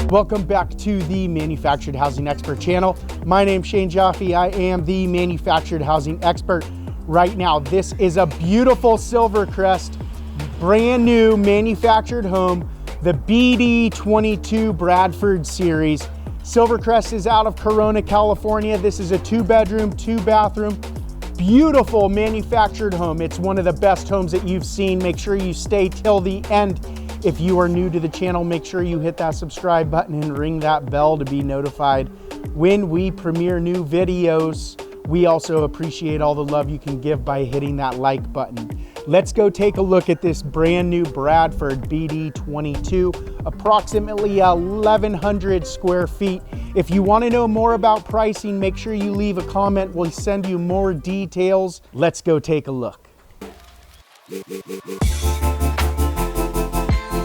Welcome back to the Manufactured Housing Expert channel. My name's Shane Jaffe. I am the Manufactured Housing Expert. Right now, this is a beautiful Silvercrest, brand new manufactured home, the BD-22 Bradford series. Silvercrest is out of Corona, California. This is a 2-bedroom, 2-bathroom, beautiful manufactured home. It's one of the best homes that you've seen. Make sure you stay till the end. If you are new to the channel, make sure you hit that subscribe button and ring that bell to be notified when we premiere new videos. We also appreciate all the love you can give by hitting that like button. Let's go take a look at this brand new Bradford BD-22, approximately 1,100 square feet. If you want to know more about pricing, make sure you leave a comment. We'll send you more details. Let's go take a look.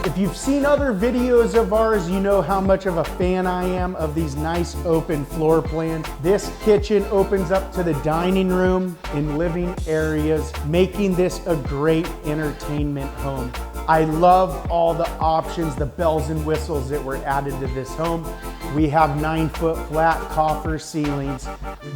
If you've seen other videos of ours, you know how much of a fan I am of these nice open floor plans. This kitchen opens up to the dining room and living areas, making this a great entertainment home. I love all the options, the bells and whistles that were added to this home. We have 9-foot flat copper ceilings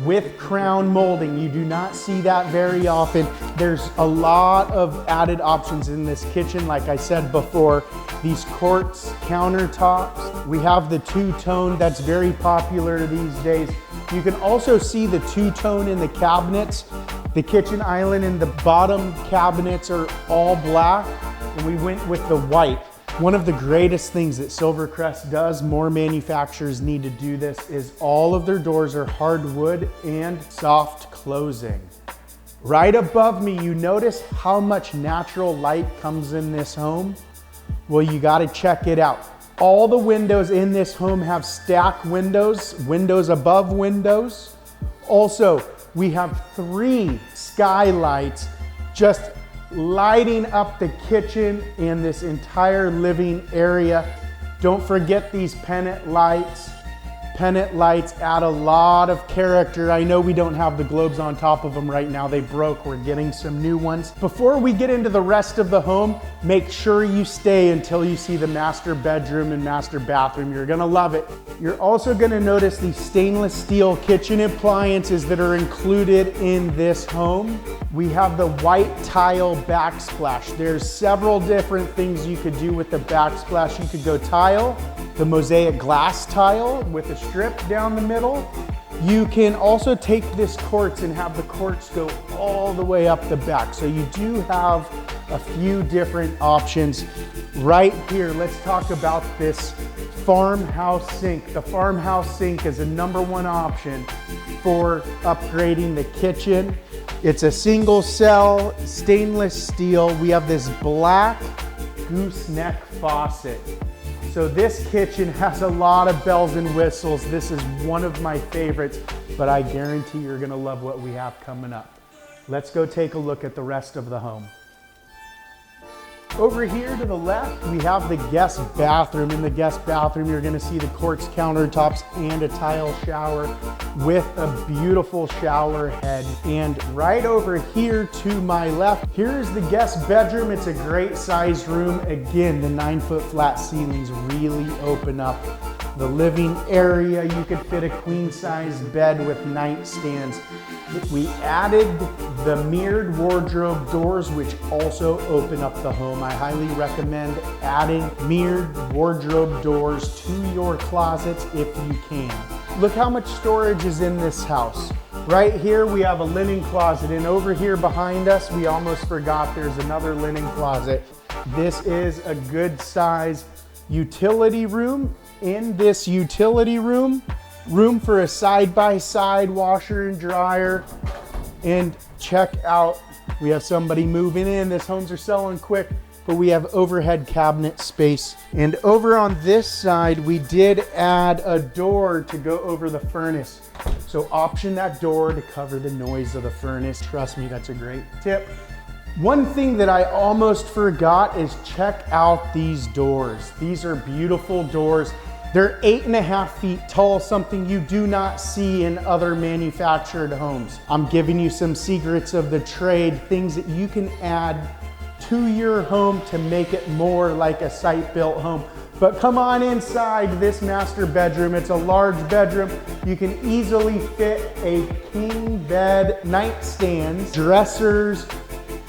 with crown molding. You do not see that very often. There's a lot of added options in this kitchen. Like I said before, these quartz countertops. We have the two-tone that's very popular these days. You can also see the two-tone in the cabinets. The kitchen island and the bottom cabinets are all black, and we went with the white. One of the greatest things that Silvercrest does, more manufacturers need to do this, is all of their doors are hardwood and soft closing. Right above me, you notice how much natural light comes in this home? Well, you gotta check it out. All the windows in this home have stack windows, windows above windows. Also, we have 3 skylights just lighting up the kitchen and this entire living area. Don't forget these pennant lights. Pennant lights add a lot of character. I know we don't have the globes on top of them right now. They broke. We're getting some new ones. Before we get into the rest of the home, make sure you stay until you see the master bedroom and master bathroom. You're gonna love it. You're also gonna notice the stainless steel kitchen appliances that are included in this home. We have the white tile backsplash. There's several different things you could do with the backsplash. You could go tile, the mosaic glass tile with a strip down the middle. You can also take this quartz and have the quartz go all the way up the back. So you do have a few different options. Right here, let's talk about this farmhouse sink. The farmhouse sink is a #1 option for upgrading the kitchen. It's a single cell stainless steel. We have this black gooseneck faucet. So this kitchen has a lot of bells and whistles. This is one of my favorites, but I guarantee you're gonna love what we have coming up. Let's go take a look at the rest of the home. Over here to the left, we have the guest bathroom. In the guest bathroom, you're gonna see the quartz countertops and a tile shower with a beautiful shower head. And right over here to my left, here's the guest bedroom. It's a great sized room. Again, the 9-foot flat ceilings really open up the living area. You could fit a queen size bed with nightstands. We added the mirrored wardrobe doors, which also open up the home. I highly recommend adding mirrored wardrobe doors to your closets if you can. Look how much storage is in this house. Right here, we have a linen closet, and over here behind us, we almost forgot there's another linen closet. This is a good size utility room. In this utility room for a side-by-side washer and dryer. And check out, we have somebody moving in. This homes are selling quick, but we have overhead cabinet space. And over on this side, we did add a door to go over the furnace. So option that door to cover the noise of the furnace. Trust me, that's a great tip. One thing that I almost forgot is check out these doors. These are beautiful doors. They're 8.5 feet tall, something you do not see in other manufactured homes. I'm giving you some secrets of the trade, things that you can add to your home to make it more like a site-built home. But come on inside this master bedroom. It's a large bedroom. You can easily fit a king bed, nightstands, dressers.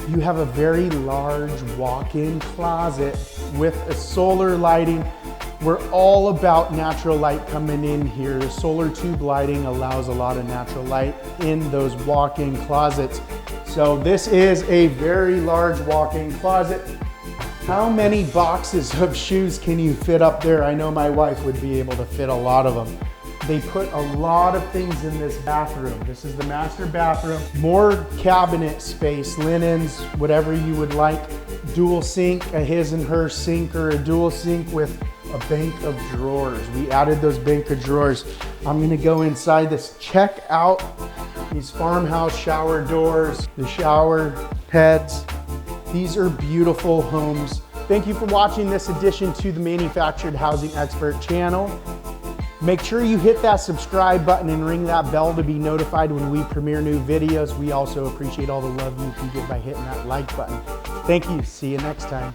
You have a very large walk-in closet with a solar lighting. We're all about natural light coming in here. The solar tube lighting allows a lot of natural light in those walk-in closets. So this is a very large walk-in closet. How many boxes of shoes can you fit up there? I know my wife would be able to fit a lot of them. They put a lot of things in this bathroom. This is the master bathroom. More cabinet space, linens, whatever you would like. Dual sink, a his and her sink, or a dual sink with a bank of drawers. We added those bank of drawers. I'm gonna go inside this. Check out these farmhouse shower doors, the shower heads. These are beautiful homes. Thank you for watching this edition to the Manufactured Housing Expert channel. Make sure you hit that subscribe button and ring that bell to be notified when we premiere new videos. We also appreciate all the love you can give by hitting that like button. Thank you. See you next time.